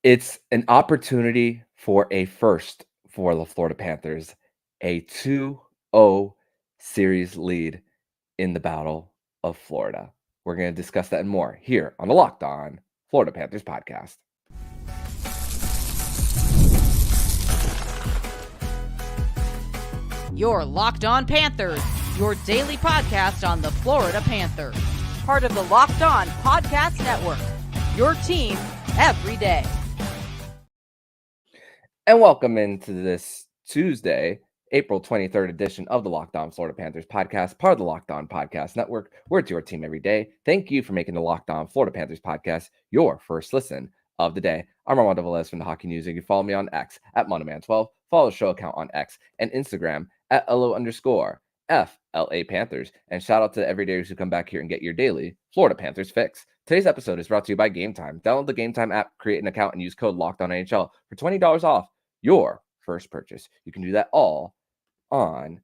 It's an opportunity for a first for the Florida Panthers, a 2-0 series lead in the Battle of Florida. We're going to discuss that and more here on the Locked On Florida Panthers podcast. Your Locked On Panthers, your daily podcast on the Florida Panthers. Part of the Locked On Podcast Network, your team every day. And welcome into this Tuesday, April 23rd edition of the Locked On Florida Panthers podcast, part of the Locked On Podcast Network. We're your team every day. Thank you for making the Locked On Florida Panthers podcast your first listen of the day. I'm Armando Velez from the Hockey News. You can follow me on X at Monoman12. Follow the show account on X and Instagram at LO_FLA Panthers. And shout out to everydayers who come back here and get your daily Florida Panthers fix. Today's episode is brought to you by Game Time. Download the Game Time app, create an account, and use code LOCKEDONNHL for $20 off your first purchase. You can do that all on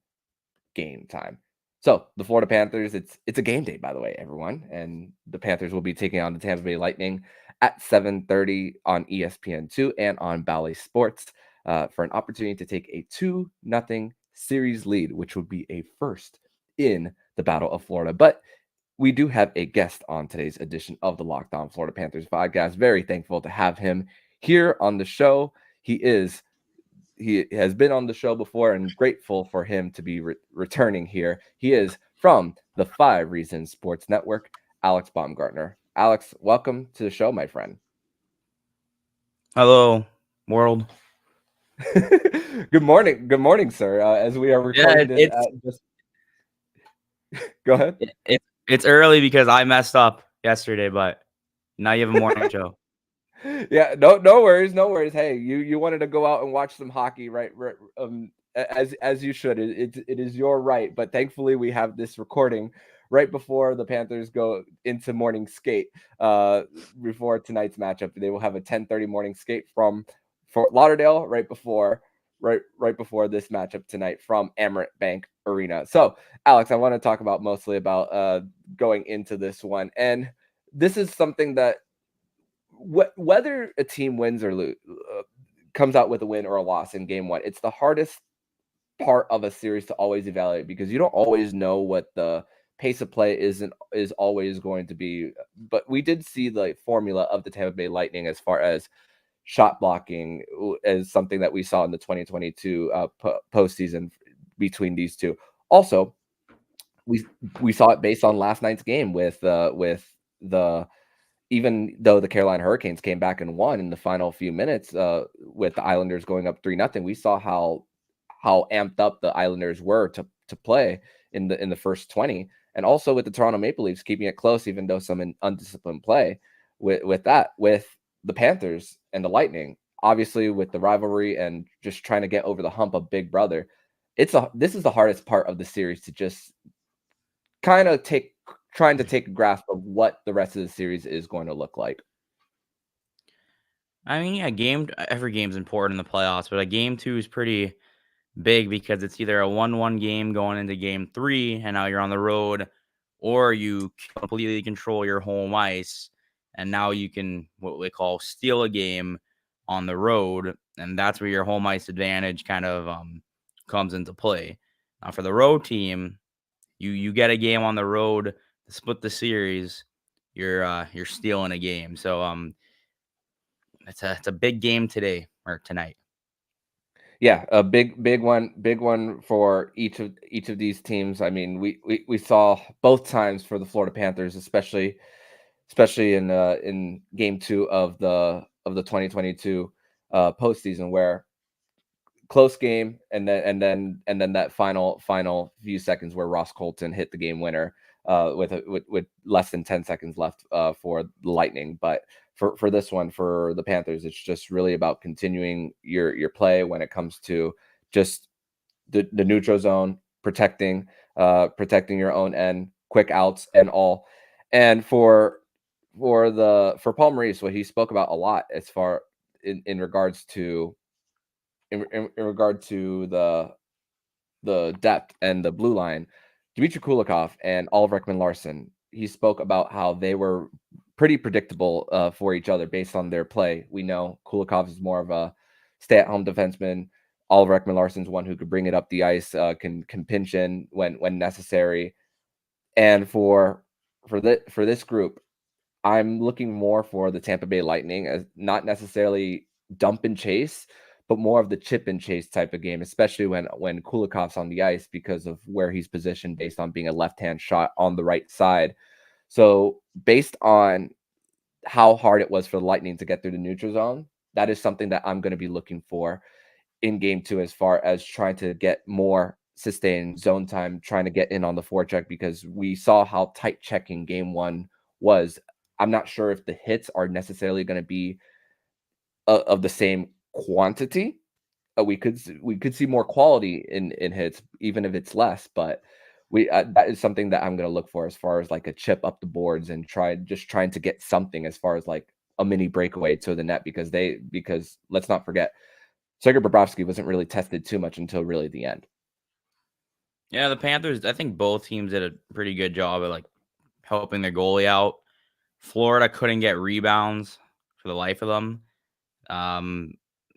Game Time. So the Florida Panthers, it's a game day, by the way, everyone. And the Panthers will be taking on the Tampa Bay Lightning at 7:30 on ESPN2 and on Bally Sports for an opportunity to take a 2-0 series lead, which would be a first in the Battle of Florida. But we do have a guest on today's edition of the Locked On Florida Panthers podcast. Very thankful to have him here on the show. He has been on the show before and grateful for him to be returning here. He is from the 5 Reasons Sports Network, Alex Baumgartner. Alex, welcome to the show, my friend. Hello, world. Good morning, sir. As we are recording Go ahead. It's early because I messed up yesterday, but now you have a morning show. Yeah, no worries. Hey, you wanted to go out and watch some hockey, right? As you should. It is your right, but thankfully we have this recording right before the Panthers go into morning skate. Before tonight's matchup, they will have a 10:30 morning skate from Fort Lauderdale right before this matchup tonight from Amerant Bank Arena. So, Alex, I want to talk mostly about going into this one, and this is something that whether a team wins or comes out with a win or a loss in game one, it's the hardest part of a series to always evaluate because you don't always know what the pace of play is always going to be. But we did see the formula of the Tampa Bay Lightning as far as shot blocking as something that we saw in the 2022 postseason between these two. Also, we saw it based on last night's game with the even though the Carolina Hurricanes came back and won in the final few minutes with the Islanders going up 3-0, we saw how amped up the Islanders were to play in the first 20, and also with the Toronto Maple Leafs keeping it close, even though some undisciplined play with the Panthers and the Lightning, obviously with the rivalry and just trying to get over the hump of Big Brother. This is the hardest part of the series to just kind of trying to take a grasp of what the rest of the series is going to look like. I mean, yeah, every game's important in the playoffs, but a game 2 is pretty big because it's either a 1-1 game going into game 3, and now you're on the road, or you completely control your home ice, and now you can what we call steal a game on the road, and that's where your home ice advantage kind of comes into play. Now, for the road team, you get a game on the road to split the series, you're stealing a game. So it's a big game today or tonight. Yeah, a big one for each of these teams. I mean, we saw both times for the Florida Panthers, especially in game 2 of the 2022 postseason, where close game and then that final few seconds where Ross Colton hit the game winner with less than 10 seconds left for the Lightning. But for this one, for the Panthers, it's just really about continuing your play when it comes to just the neutral zone, protecting your own end, quick outs and all. And for Paul Maurice, what he spoke about a lot as far in regards to the depth and the blue line, Dmitry Kulikov and Oliver Ekman-Larsson, he spoke about how they were pretty predictable for each other based on their play. We know Kulikov is more of a stay-at-home defenseman. Oliver Ekman-Larsson's one who could bring it up the ice, can pinch in when necessary. And for this group, I'm looking more for the Tampa Bay Lightning as not necessarily dump and chase, but more of the chip and chase type of game, especially when Kulikov's on the ice because of where he's positioned based on being a left-hand shot on the right side. So based on how hard it was for the Lightning to get through the neutral zone, that is something that I'm going to be looking for in game 2 as far as trying to get more sustained zone time, trying to get in on the forecheck because we saw how tight checking game 1 was. I'm not sure if the hits are necessarily going to be of the same quantity. We could see more quality in hits, even if it's less. But that is something that I'm going to look for as far as like a chip up the boards and trying to get something as far as like a mini breakaway to the net because let's not forget Sergei Bobrovsky wasn't really tested too much until really the end. Yeah, the Panthers, I think both teams did a pretty good job of like helping their goalie out. Florida couldn't get rebounds for the life of them.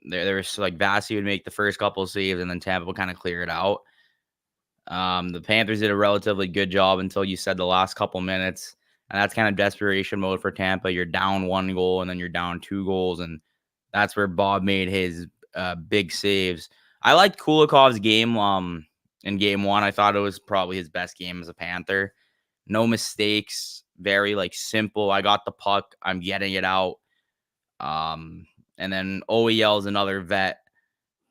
There was like Bassey would make the first couple of saves and then Tampa would kind of clear it out. The Panthers did a relatively good job until you said the last couple minutes. And that's kind of desperation mode for Tampa. You're down 1 goal and then you're down 2 goals. And that's where Bob made his big saves. I liked Kulikov's game in game 1. I thought it was probably his best game as a Panther. No mistakes. Very like simple. I got the puck. I'm getting it out. And then OEL's another vet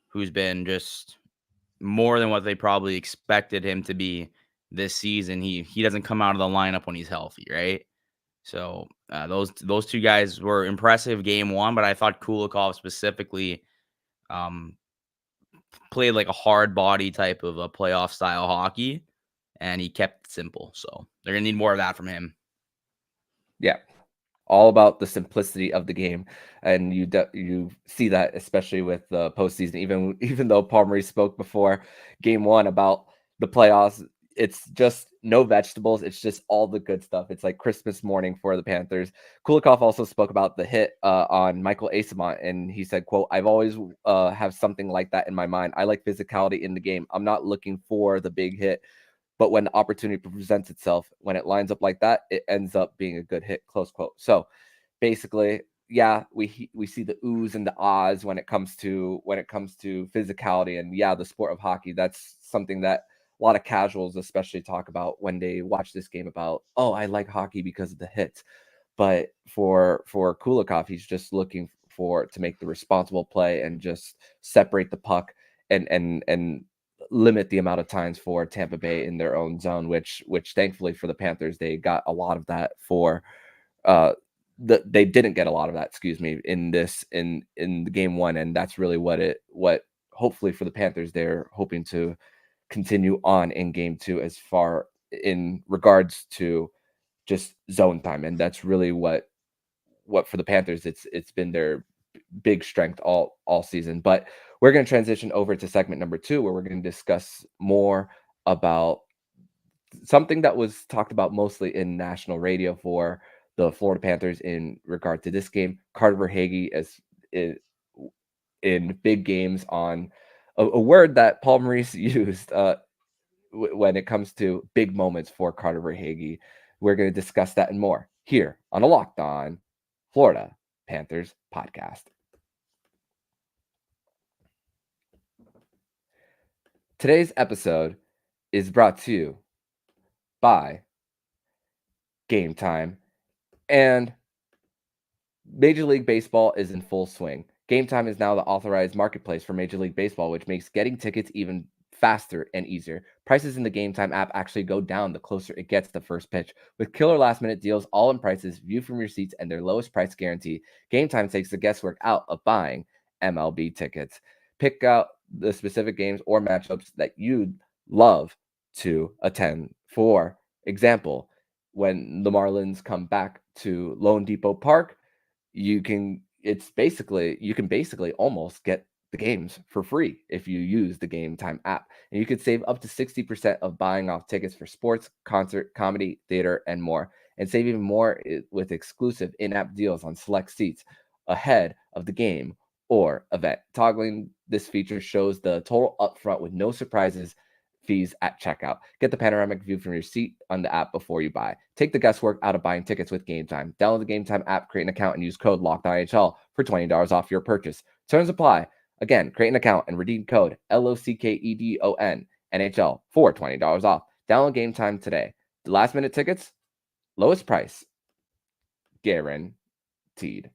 who's been just more than what they probably expected him to be this season. He doesn't come out of the lineup when he's healthy, right? So those 2 guys were impressive game 1, but I thought Kulikov specifically played like a hard body type of a playoff style hockey, and he kept it simple. So they're gonna need more of that from him. Yeah, all about the simplicity of the game, and you see that especially with the postseason. Even though Paul Maurice spoke before game 1 about the playoffs, it's just no vegetables. It's just all the good stuff. It's like Christmas morning for the Panthers. Kulikov also spoke about the hit on Michael Eyssimont, and he said, quote, "I've always have something like that in my mind. I like physicality in the game. I'm not looking for the big hit. But when the opportunity presents itself, when it lines up like that, it ends up being a good hit," close quote. So basically, yeah, we see the oohs and the ahs when it comes to physicality. And yeah, the sport of hockey, that's something that a lot of casuals especially talk about when they watch this game about, oh, I like hockey because of the hits. But for Kulikov, he's just looking to make the responsible play and just separate the puck and limit the amount of times for Tampa Bay in their own zone, which thankfully for the Panthers, they got a lot of that for they didn't get a lot of that, in the game 1. And that's really what hopefully for the Panthers, they're hoping to continue on in game 2 as far in regards to just zone time. And that's really what for the Panthers, it's been their big strength all season. But we're going to transition over to segment number 2, where we're going to discuss more about something that was talked about mostly in national radio for the Florida Panthers in regard to this game. Carter Verhaeghe as in big games on a word that Paul Maurice used when it comes to big moments for Carter Verhaeghe. We're going to discuss that and more here on a Locked On Florida Panthers podcast. Today's episode is brought to you by Game Time, and Major League Baseball is in full swing. Game Time is now the authorized marketplace for Major League Baseball, which makes getting tickets even faster and easier. Prices in the Game Time app actually go down the closer it gets to first pitch. With killer last-minute deals, all-in prices, view from your seats, and their lowest price guarantee, Game Time takes the guesswork out of buying MLB tickets. Pick out the specific games or matchups that you'd love to attend. For example, when the Marlins come back to Lone Depot Park, you can basically almost get the games for free if you use the Game Time app. And you could save up to 60% of buying off tickets for sports, concert, comedy, theater, and more. and save even more with exclusive in-app deals on select seats ahead of the game or event. Toggling this feature shows the total upfront with no surprises fees at checkout. Get the panoramic view from your seat on the app before you buy. Take the guesswork out of buying tickets with Game Time. Download the Game Time app, create an account, and use code LOCKEDONNHL for $20 off your purchase. Terms apply. Again, create an account and redeem code LOCKEDON NHL for $20 off. Download Game Time today. The last minute tickets, lowest price, guaranteed.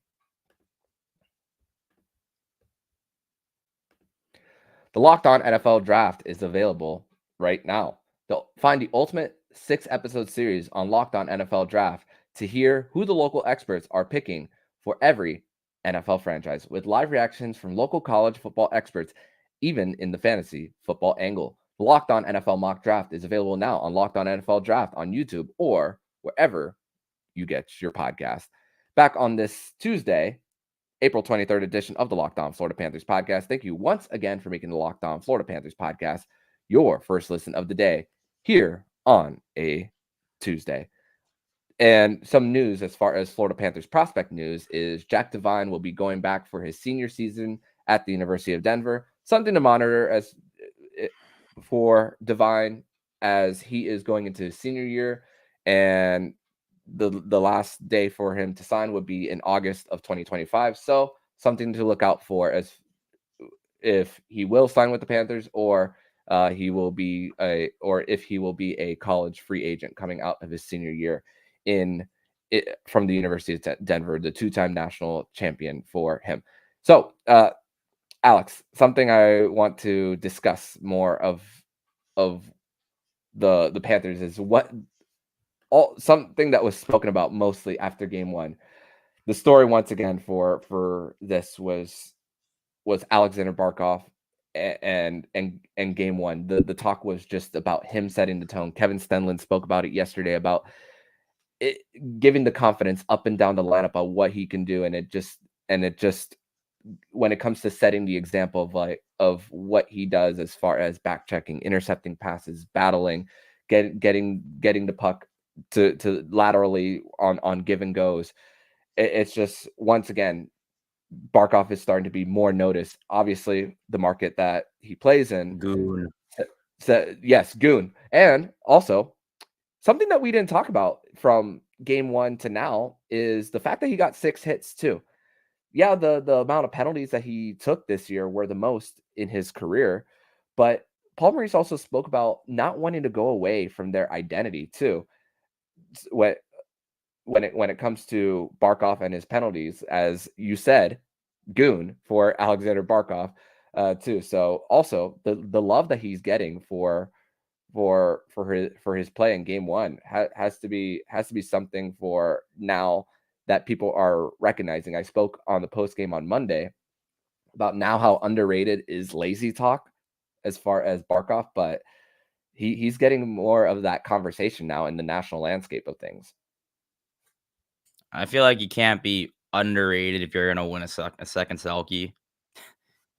The Locked On NFL Draft is available right now. Find the ultimate 6-episode series on Locked On NFL Draft to hear who the local experts are picking for every NFL franchise, with live reactions from local college football experts, even in the fantasy football angle. The Locked On NFL Mock Draft is available now on Locked On NFL Draft on YouTube or wherever you get your podcast. Back on this Tuesday, April 23rd edition of the Locked On Florida Panthers podcast. Thank you once again for making the Locked On Florida Panthers podcast your first listen of the day here on a Tuesday. And some news as far as Florida Panthers prospect news is Jack Devine will be going back for his senior season at the University of Denver. Something to monitor as for Devine as he is going into his senior year, and the last day for him to sign would be in August of 2025. So something to look out for as if he will sign with the Panthers or if he will be a college free agent coming out of his senior year from the University of Denver, the 2-time national champion for him. So, Alex, something I want to discuss more of the Panthers is something that was spoken about mostly after game one. The story once again for this was Aleksander Barkov and game one. The talk was just about him setting the tone. Kevin Stenlund spoke about it yesterday about it, giving the confidence up and down the lineup of what he can do, and it just when it comes to setting the example of what he does as far as back checking, intercepting passes, battling, getting the puck to laterally on give and goes. It's just, once again, Barkov is starting to be more noticed. Obviously, the market that he plays in. Goon. Yes, Goon. And also, something that we didn't talk about from game one to now is the fact that he got 6 hits too. Yeah, the amount of penalties that he took this year were the most in his career, but Paul Maurice also spoke about not wanting to go away from their identity too. When it comes to Barkov and his penalties, as you said, Goon for Aleksander Barkov too. So also the love that he's getting for his play in game one has to be something for now that people are recognizing. I spoke on the post game on Monday about now how underrated is lazy talk as far as Barkov, but he's getting more of that conversation now in the national landscape of things. I feel like you can't be underrated if you're going to win a second Selke.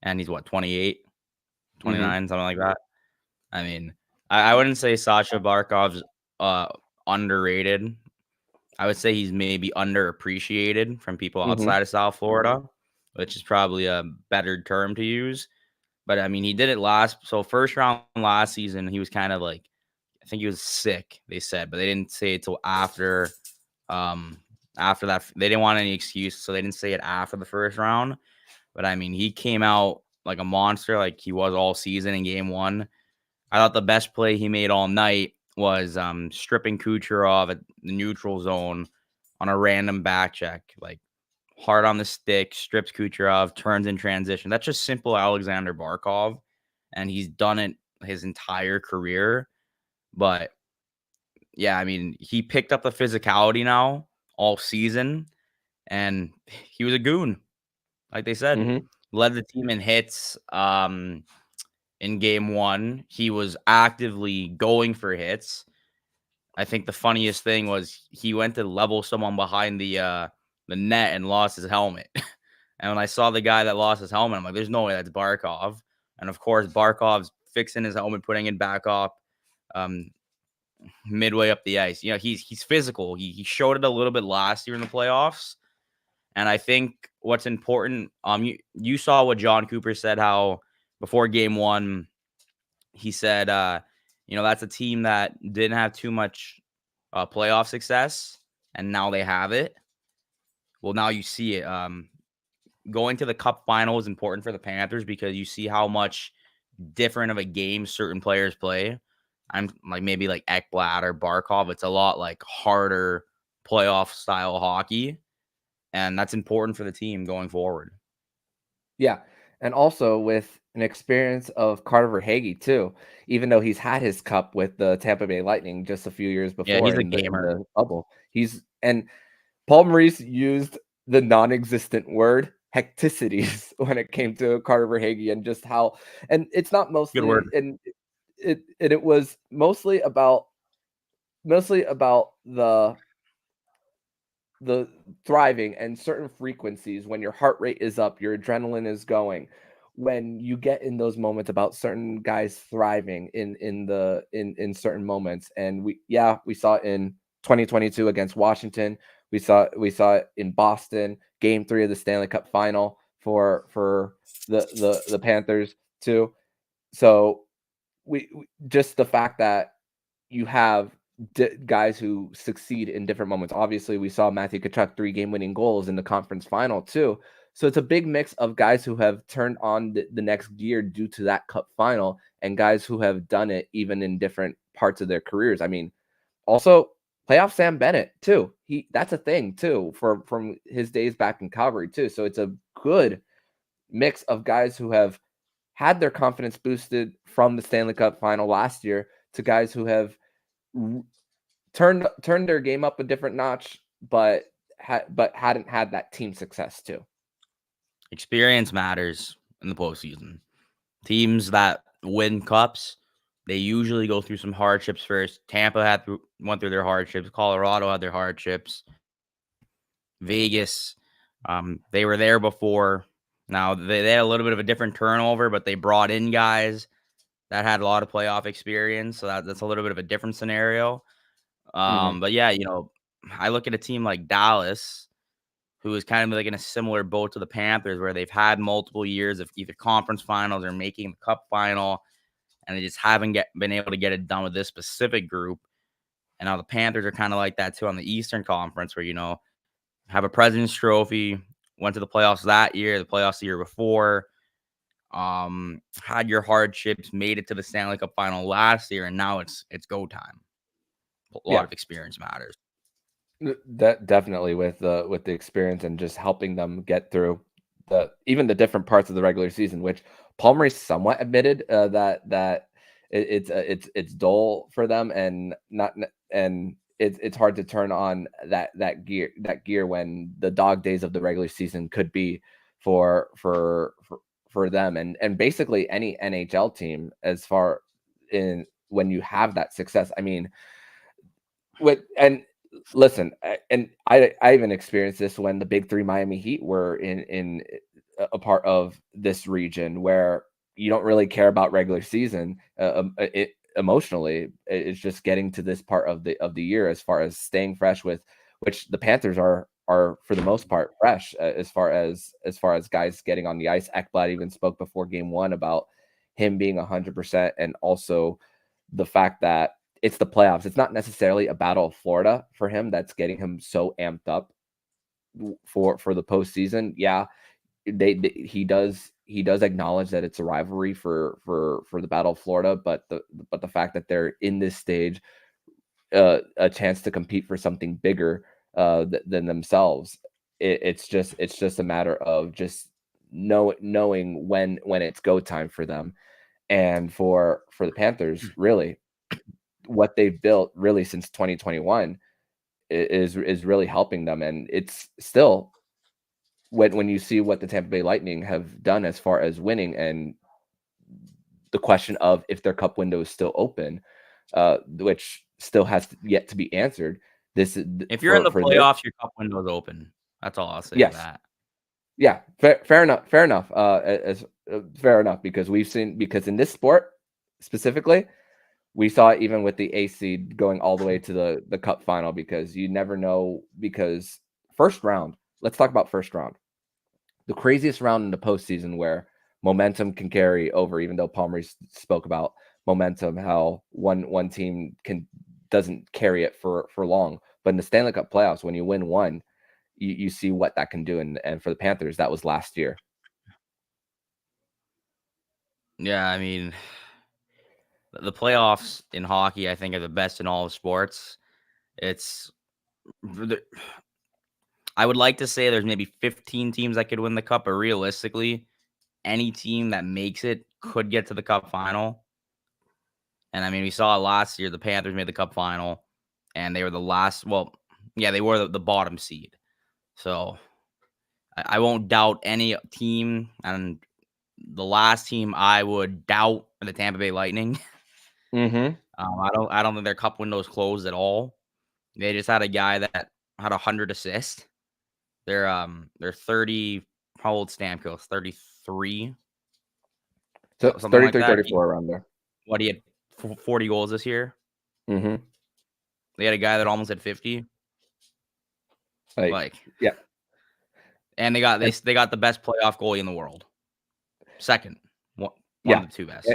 And he's 28, 29, something like that. I mean, I wouldn't say Sasha Barkov's underrated. I would say he's maybe underappreciated from people outside of South Florida, which is probably a better term to use. But I mean, he did it first round last season, he was kind of like, I think he was sick, they said, but they didn't say it till after that. They didn't want any excuse, so they didn't say it after the first round. But I mean, he came out like a monster, like he was all season in game one. I thought the best play he made all night was stripping Kucherov at the neutral zone on a random back check, like hard on the stick, strips Kucherov, turns in transition. That's just simple Aleksander Barkov, and he's done it his entire career. But yeah, I mean, he picked up the physicality now all season, and he was a goon, like they said. Led the team in hits. In game one, he was actively going for hits. I think the funniest thing was he went to level someone behind the net and lost his helmet. And when I saw the guy that lost his helmet, I'm like, there's no way that's Barkov. And of course, Barkov's fixing his helmet, putting it back up. midway up the ice. He's physical. He showed it a little bit last year in the playoffs. And I think what's important, you saw what John Cooper said, how before game one, he said, that's a team that didn't have too much playoff success, and now they have it. Well, now you see it. Going to the Cup final is important for the Panthers because you see how much different of a game certain players play. I'm like maybe like Ekblad or Barkov. It's a lot like harder playoff style hockey, and that's important for the team going forward. Yeah, and also with an experience of Carter Verhaeghe too, even though he's had his cup with the Tampa Bay Lightning just a few years before. Yeah, he's a in gamer. the bubble. And Paul Maurice used the non-existent word hecticities when it came to Carter Verhaeghe and just how, and it's not mostly, Good word. and it was mostly about the thriving and certain frequencies when your heart rate is up, your adrenaline is going, when you get in those moments about certain guys thriving in certain moments. And we saw it in 2022 against Washington. We saw it in Boston, game 3 of the Stanley Cup final for the Panthers too. So we just the fact that you have guys who succeed in different moments. Obviously, we saw Matthew Tkachuk 3 game-winning goals in the conference final too. So it's a big mix of guys who have turned on the next gear due to that cup final, and guys who have done it even in different parts of their careers. I mean, also playoff Sam Bennett too. That's a thing too from his days back in Calgary too. So it's a good mix of guys who have had their confidence boosted from the Stanley Cup final last year to guys who have turned their game up a different notch, but hadn't had that team success too. Experience matters in the postseason. Teams that win cups, they usually go through some hardships first. Tampa went through their hardships. Colorado had their hardships. Vegas, they were there before. Now they had a little bit of a different turnover, but they brought in guys that had a lot of playoff experience. So that's a little bit of a different scenario. But yeah, I look at a team like Dallas, who is kind of like in a similar boat to the Panthers, where they've had multiple years of either conference finals or making the cup final, and they just haven't been able to get it done with this specific group. And now the Panthers are kind of like that too on the Eastern Conference, where, have a President's Trophy, went to the playoffs that year, the playoffs the year before, had your hardships, made it to the Stanley Cup final last year, and now it's go time. A lot of experience matters. That definitely with the experience and just helping them get through even the different parts of the regular season, which Paul Maurice somewhat admitted that it's dull for them and it's hard to turn on that gear when the dog days of the regular season could be for them and basically any NHL team as far in when you have that success. I mean, listen, and I even experienced this when the Big Three Miami Heat were in a part of this region where you don't really care about regular season emotionally. It's just getting to this part of the year as far as staying fresh with, which the Panthers are for the most part fresh as far as guys getting on the ice. Ekblad even spoke before game 1 about him being 100%, and also the fact that it's the playoffs. It's not necessarily a battle of Florida for him that's getting him so amped up for the postseason. Yeah, he does acknowledge that it's a rivalry for the Battle of Florida, but the fact that they're in this stage, a chance to compete for something bigger than themselves. It's just a matter of just knowing when it's go time for them, and for the Panthers, really. What they've built really since 2021 is really helping them. And it's still when you see what the Tampa Bay Lightning have done as far as winning, and the question of if their cup window is still open, which still has yet to be answered. If you're in the playoffs, your cup window is open. That's all I'll say to that. Yeah, fair enough. Fair enough, because we've seen, because in this sport specifically, we saw it even with the A seed going all the way to the cup final, because you never know. Because first round, let's talk about first round. The craziest round in the postseason where momentum can carry over, even though Maurice spoke about momentum, how one team doesn't carry it for long. But in the Stanley Cup playoffs, when you win one, you see what that can do. And for the Panthers, that was last year. Yeah, I mean, the playoffs in hockey, I think, are the best in all of sports. I would like to say there's maybe 15 teams that could win the cup, but realistically, any team that makes it could get to the cup final. And I mean, we saw it last year. The Panthers made the cup final, and they were the last. Well, yeah, they were the bottom seed. So I won't doubt any team. And the last team I would doubt are the Tampa Bay Lightning. Mm-hmm. I don't think their cup window's closed at all. They just had a guy that had 100 assists. They're 30. How old Stamkos? 33. So Something 33, like that. 34 around there. What, he had 40 goals this year? Mm-hmm. They had a guy that almost had 50. Like yeah. And they got the best playoff goalie in the world. Second. One of the two best.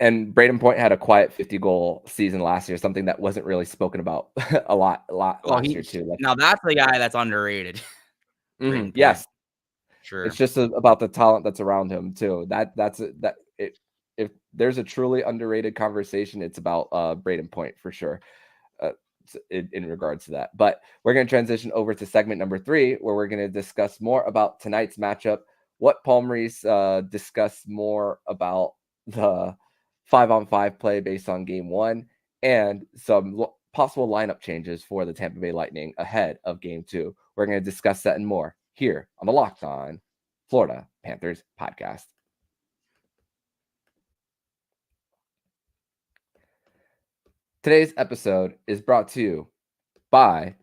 And Braden Point had a quiet 50-goal season last year, something that wasn't really spoken about a lot last year too. Now that's the guy that's underrated. Mm-hmm. Yes, sure. It's just about the talent that's around him too. If there's a truly underrated conversation, it's about Braden Point for sure. In regards to that, but we're going to transition over to segment number 3, where we're going to discuss more about tonight's matchup. What Maurice discussed more about the 5-on-5 play based on game 1, and some possible lineup changes for the Tampa Bay Lightning ahead of game 2. We're going to discuss that and more here on the Locked On Florida Panthers podcast. Today's episode is brought to you by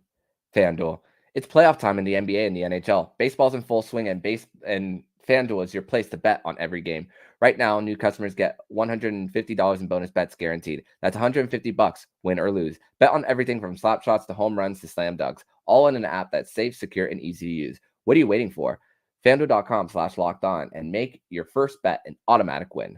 FanDuel. It's playoff time in the NBA and the NHL. Baseball's in full swing, and FanDuel is your place to bet on every game. Right now, new customers get $150 in bonus bets guaranteed. That's $150, win or lose. Bet on everything from slap shots to home runs to slam dunks, all in an app that's safe, secure, and easy to use. What are you waiting for? FanDuel.com/lockedon and make your first bet an automatic win.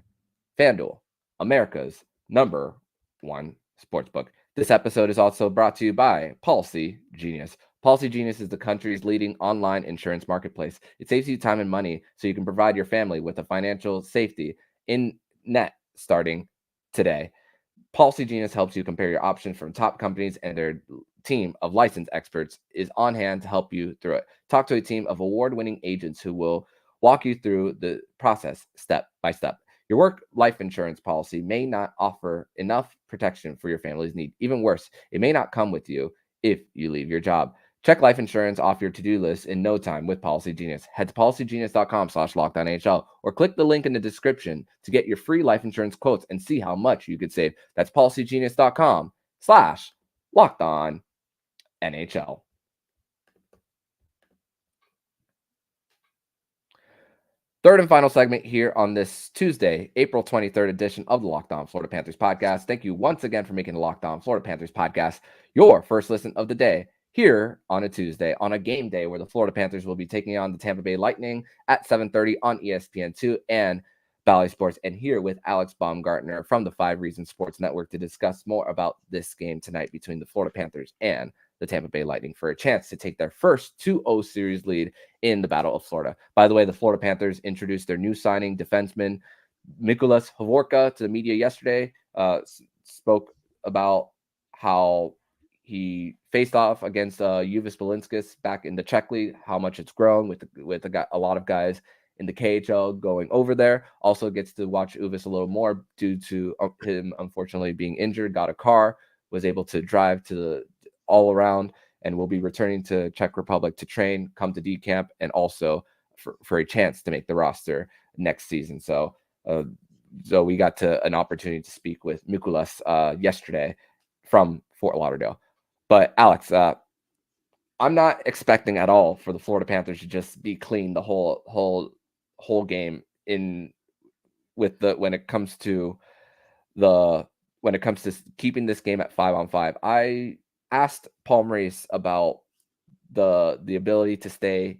FanDuel, America's #1 sportsbook. This episode is also brought to you by Policy Genius. Policy Genius is the country's leading online insurance marketplace. It saves you time and money so you can provide your family with a financial safety in net starting today. Policy Genius helps you compare your options from top companies, and their team of licensed experts is on hand to help you through it. Talk to a team of award-winning agents who will walk you through the process step by step. Your work life insurance policy may not offer enough protection for your family's need. Even worse, it may not come with you if you leave your job. Check life insurance off your to-do list in no time with Policy Genius. Head to policygenius.com/lockedonHL or click the link in the description to get your free life insurance quotes and see how much you could save. That's policygenius.com/lockedonNHL. Third and final segment here on this Tuesday, April 23rd edition of the Locked On Florida Panthers podcast. Thank you once again for making the Locked On Florida Panthers podcast your first listen of the day here on a Tuesday, on a game day where the Florida Panthers will be taking on the Tampa Bay Lightning at 7:30 on ESPN2 and Bally Sports, and here with Alex Baumgartner from the 5 Reasons Sports Network to discuss more about this game tonight between the Florida Panthers and the Tampa Bay Lightning for a chance to take their first 2-0 series lead in the Battle of Florida. By the way, the Florida Panthers introduced their new signing, defenseman Mikulas Hovorka, to the media yesterday, spoke about how he faced off against Uvis Belinskis back in the Czech League, how much it's grown with a lot of guys in the KHL going over there. Also gets to watch Uvis a little more due to him unfortunately being injured, got a car, was able to drive to all around, and will be returning to Czech Republic to train, come to D camp, and also for a chance to make the roster next season. So we got an opportunity to speak with Mikulas yesterday from Fort Lauderdale. But Alex, I'm not expecting at all for the Florida Panthers to just be clean the whole game when it comes to the when it comes to keeping this game at 5-on-5. I asked Paul Maurice about the ability to stay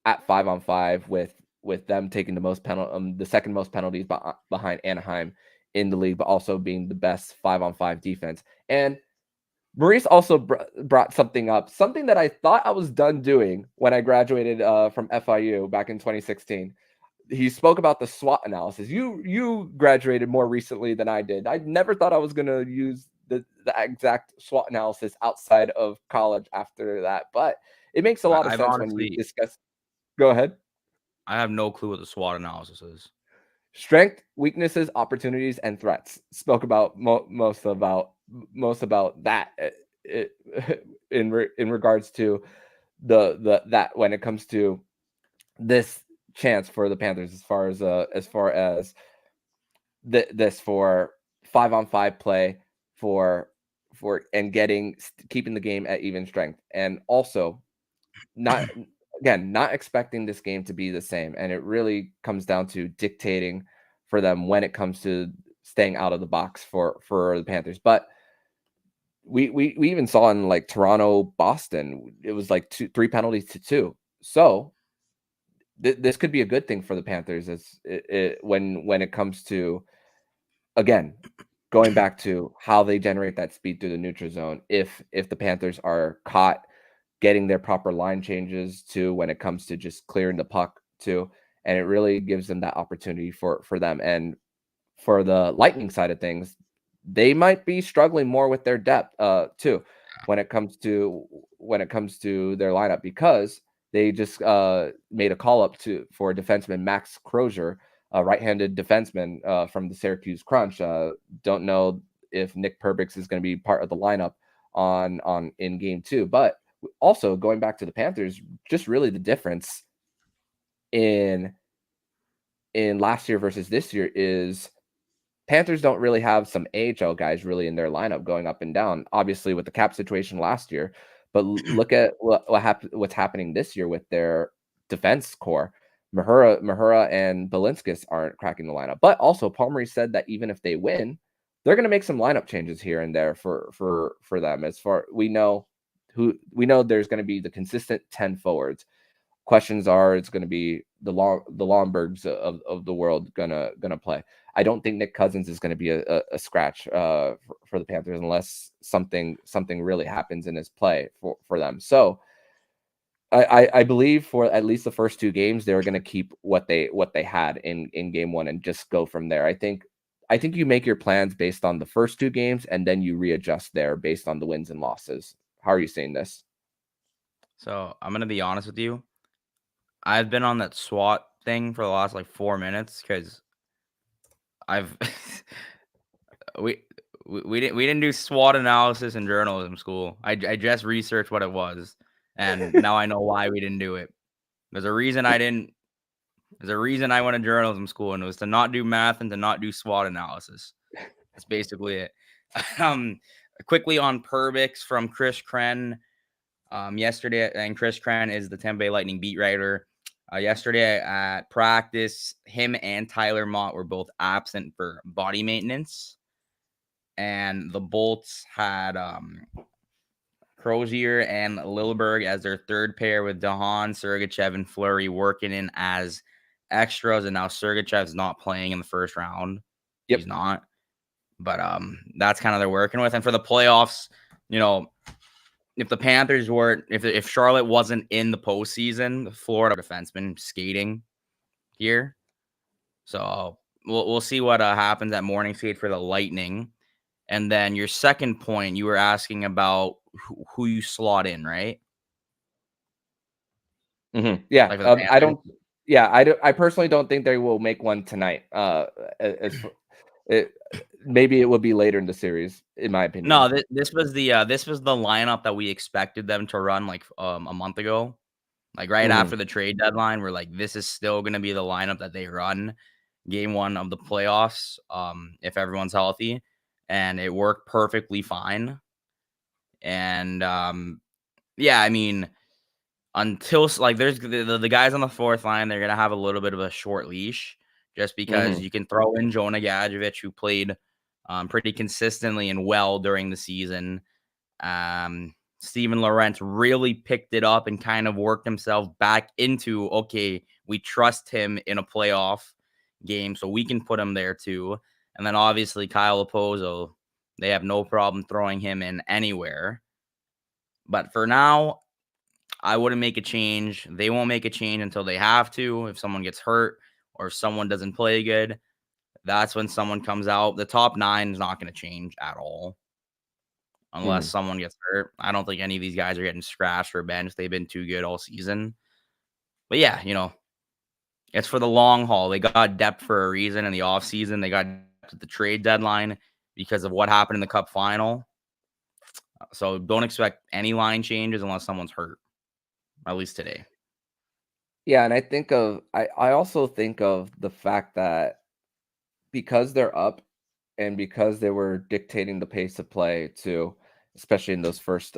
at 5-on-5 with them taking the second most penalties behind Anaheim in the league, but also being the best 5-on-5 defense. And Maurice also brought something up, something that I thought I was done doing when I graduated from FIU back in 2016. He spoke about the SWOT analysis. You graduated more recently than I did. I never thought I was going to use the exact SWOT analysis outside of college after that, but it makes a lot of I've sense when you honestly, discuss. Go ahead. I have no clue what the SWOT analysis is. Strength, weaknesses, opportunities, and threats. Spoke about most about that in regards to that when it comes to this chance for the Panthers as far as this for 5-on-5 play for and keeping the game at even strength, and also not expecting this game to be the same. And it really comes down to dictating for them when it comes to staying out of the box for the Panthers. But we even saw in like Toronto, Boston, it was like 3 penalties to 2. So this could be a good thing for the Panthers when it comes to, again, going back to how they generate that speed through the neutral zone. If the Panthers are caught getting their proper line changes too, when it comes to just clearing the puck too, and it really gives them that opportunity for them. And for the Lightning side of things, they might be struggling more with their depth too when it comes to their lineup, because they just made a call up for defenseman Max Crozier, a right-handed defenseman from the Syracuse Crunch. Don't know if Nick Perbix is going to be part of the lineup in game 2, but also going back to the Panthers, just really the difference in last year versus this year is Panthers don't really have some AHL guys really in their lineup going up and down, obviously with the cap situation last year. But look at what's happening this year with their defense core. Mahura and Balinskis aren't cracking the lineup. But also, Palmery said that even if they win, they're going to make some lineup changes here and there for them. As far we know there's going to be the consistent 10 forwards. Questions are, it's going to be the Lombergs of the world gonna play. I don't think Nick Cousins is going to be a scratch for the Panthers unless something really happens in his play for them. So I believe for at least the first 2 games, they're going to keep what they had in game 1 and just go from there. I think you make your plans based on the first 2 games, and then you readjust there based on the wins and losses. How are you seeing this? So I'm going to be honest with you. I've been on that SWOT thing for the last like 4 minutes because I've we didn't do SWOT analysis in journalism school. I just researched what it was, and now I know why we didn't do it. There's a reason I went to journalism school, and it was to not do math and to not do SWOT analysis. That's basically it. Quickly on Perbix from Chris Kren. Yesterday, and Chris Kren is the Tampa Bay Lightning beat writer. Yesterday at practice, him and Tyler Mott were both absent for body maintenance. And the Bolts had Crozier and Lilleberg as their third pair, with Dahan, Sergachev, and Fleury working in as extras. And now Sergachev's not playing in the first round. Yep. He's not. But that's kind of they're working with. And for the playoffs, if the Panthers were, if Charlotte wasn't in the postseason, the Florida defenseman skating here. So we'll see what happens at morning skate for the Lightning. And then your second point, you were asking about who you slot in, right? Mm-hmm. Yeah. Like I personally don't think they will make one tonight. Maybe it will be later in the series, in my opinion. No, this was the lineup that we expected them to run like a month ago, like right after the trade deadline. We're like, this is still going to be the lineup that they run game 1 of the playoffs, if everyone's healthy, and it worked perfectly fine. And yeah, I mean, until like there's the guys on the fourth line, they're gonna have a little bit of a short leash, just because you can throw in Jonah Gadjevich, who played pretty consistently and well during the season. Steven Lorentz really picked it up and kind of worked himself back into, okay, we trust him in a playoff game, so we can put him there too. And then obviously Kyle Opozo, they have no problem throwing him in anywhere. But for now, I wouldn't make a change. They won't make a change until they have to. If someone gets hurt or if someone doesn't play good, that's when someone comes out. The top 9 is not going to change at all unless someone gets hurt. I don't think any of these guys are getting scratched or benched. They've been too good all season. But yeah, it's for the long haul. They got depth for a reason in the offseason. They got depth at the trade deadline because of what happened in the Cup final. So don't expect any line changes unless someone's hurt, at least today. Yeah, and I also think of the fact that because they're up and because they were dictating the pace of play too, especially in those first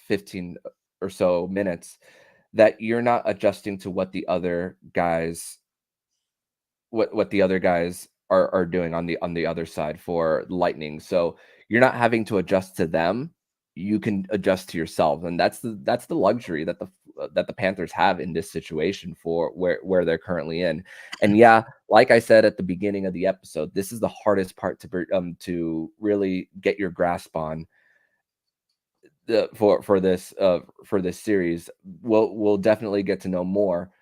15 or so minutes, that you're not adjusting to what the other guys are doing on the other side for Lightning. So you're not having to adjust to them. You can adjust to yourself, and that's the luxury that the Panthers have in this situation for where they're currently in. And yeah, like I said at the beginning of the episode, this is the hardest part to really get your grasp on for this series. We'll definitely get to know more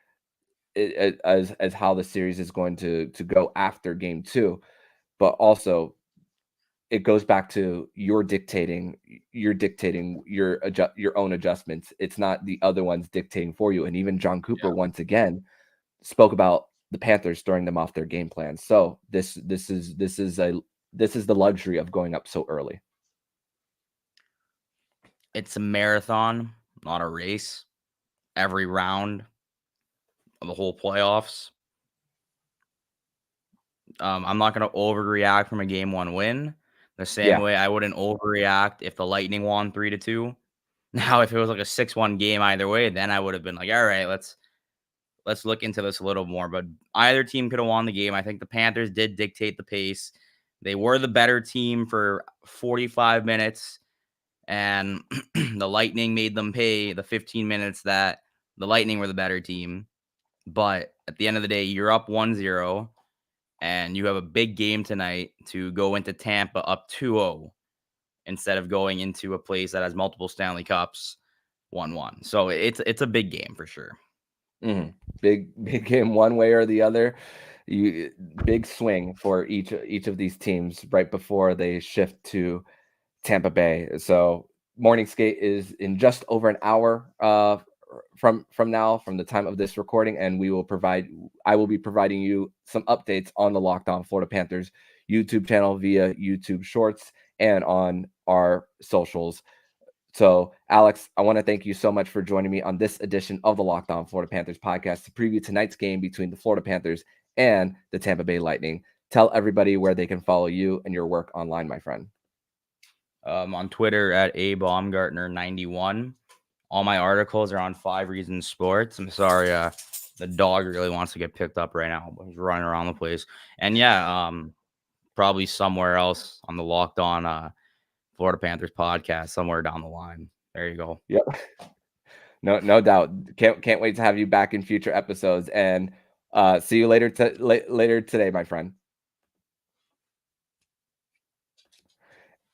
as how the series is going to go after game 2, but also it goes back to you're dictating your own adjustments. It's not the other ones dictating for you. And even John Cooper once again spoke about the Panthers throwing them off their game plan. So this is the luxury of going up so early. It's a marathon, not a race. Every round of the whole playoffs. I'm not going to overreact from a game 1 win. The same way I wouldn't overreact if the Lightning won 3-2. Now, if it was like a 6-1 game either way, then I would have been like, all right, let's look into this a little more. But either team could have won the game. I think the Panthers did dictate the pace. They were the better team for 45 minutes, and the Lightning made them pay the 15 minutes that the Lightning were the better team. But at the end of the day, you're up 1-0. And you have a big game tonight to go into Tampa up 2-0 instead of going into a place that has multiple Stanley Cups 1-1. So it's a big game for sure. Big game one way or the other. Big swing for each of these teams right before they shift to Tampa Bay. So morning skate is in just over an hour from now, from the time of this recording, and I will be providing you some updates on the Locked On Florida Panthers YouTube channel via YouTube Shorts and on our socials. So, Alex, I want to thank you so much for joining me on this edition of the Locked On Florida Panthers podcast to preview tonight's game between the Florida Panthers and the Tampa Bay Lightning. Tell everybody where they can follow you and your work online, my friend. On Twitter at Baumgartner91. All my articles are on 5 Reasons Sports. I'm sorry, the dog really wants to get picked up right now, but he's running around the place. And yeah, probably somewhere else on the Locked On Florida Panthers podcast, somewhere down the line. There you go. Yep. No doubt. Can't wait to have you back in future episodes, and see you later today, my friend.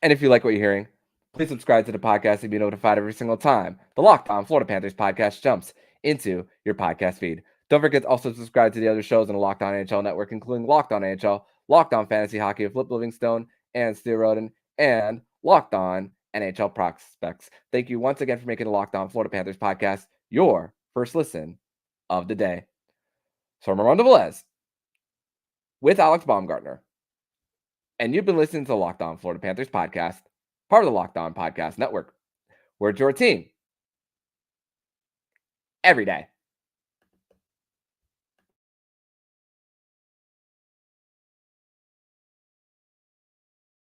And if you like what you're hearing, please subscribe to the podcast and be notified every single time the Locked On Florida Panthers podcast jumps into your podcast feed. Don't forget to also subscribe to the other shows on the Locked On NHL network, including Locked On NHL, Locked On Fantasy Hockey with Flip Livingstone and Steele Roden, and Locked On NHL Prospects. Thank you once again for making the Locked On Florida Panthers podcast your first listen of the day. So I'm Armando Velez with Alex Baumgartner, and you've been listening to the Locked On Florida Panthers podcast, part of the Locked On Podcast Network. We're your team every day.